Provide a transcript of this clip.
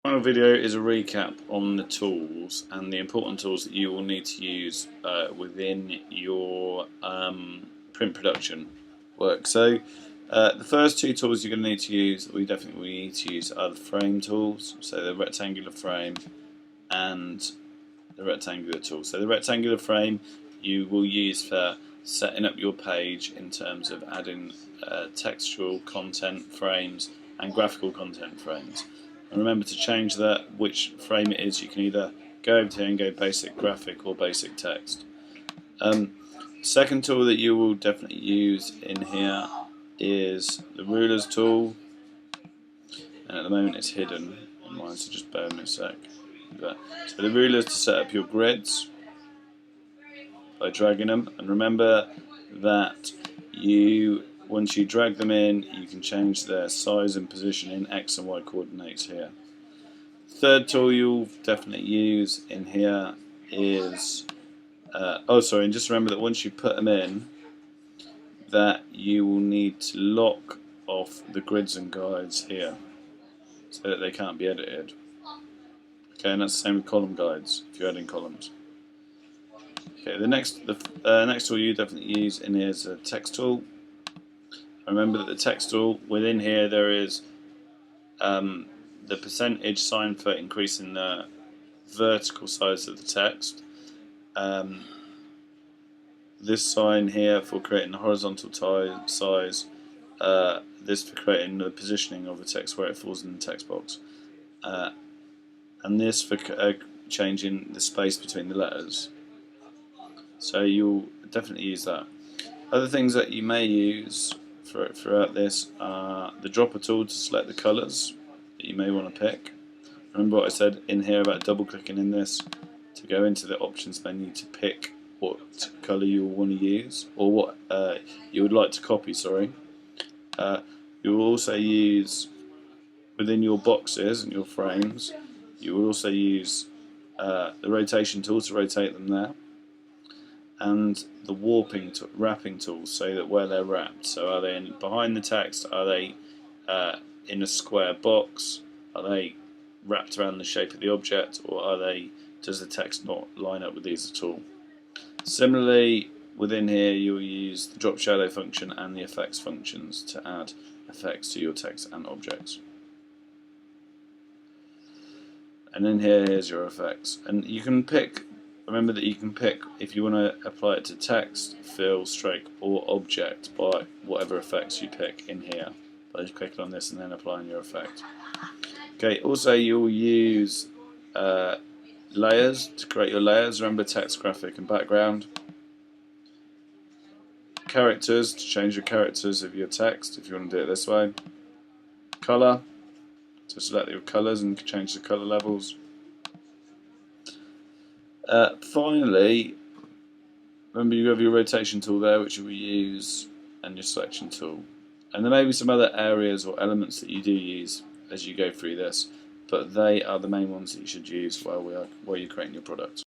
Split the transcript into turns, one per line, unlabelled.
Final video is a recap on the tools and the important tools that you will need to use within your print production work. So the first two tools you're going to need to use, we definitely need to use, are the frame tools, so the rectangular frame and the rectangular tool. So the rectangular frame you will use for setting up your page in terms of adding textual content frames and graphical content frames. And remember to change that which frame it is. You can either go over here and go basic graphic or basic text. Second tool that you will definitely use in here is the rulers tool, and at the moment it's hidden on mine, so just bear with me a sec. So the rulers to set up your grids by dragging them, and remember that once you drag them in, you can change their size and position in X and Y coordinates here. Third tool you'll definitely use in here is, and just remember that once you put them in, that you will need to lock off the grids and guides here so that they can't be edited. Okay, and that's the same with column guides if you're adding columns. Okay, the next tool you definitely use in here is a text tool. Remember that the text tool, within here there is the percentage sign for increasing the vertical size of the text. This sign here for creating the horizontal size. This for creating the positioning of the text where it falls in the text box. And this for changing the space between the letters. So you'll definitely use that. Other things that you may use throughout this are the dropper tool to select the colours that you may want to pick. Remember what I said in here about double clicking in this to go into the options menu to pick what colour you want to use, or what you would like to copy, sorry. You will also use, within your boxes and your frames, you will also use the rotation tool to rotate them there, and the wrapping tools, so that where they're wrapped. So are they behind the text? Are they in a square box? Are they wrapped around the shape of the object, or does the text not line up with these at all? Similarly, within here you'll use the drop shadow function and the effects functions to add effects to your text and objects. And in here's your effects, and you can pick. Remember that you can pick if you want to apply it to text, fill, stroke, or object by whatever effects you pick in here. By just clicking on this and then applying your effect. Okay. Also, you'll use layers to create your layers. Remember text, graphic, and background. Characters to change your characters of your text if you want to do it this way. Color to select your colors and change the color levels. Finally, remember you have your rotation tool there, which you will use, and your selection tool. And there may be some other areas or elements that you do use as you go through this, but they are the main ones that you should use while you're creating your product.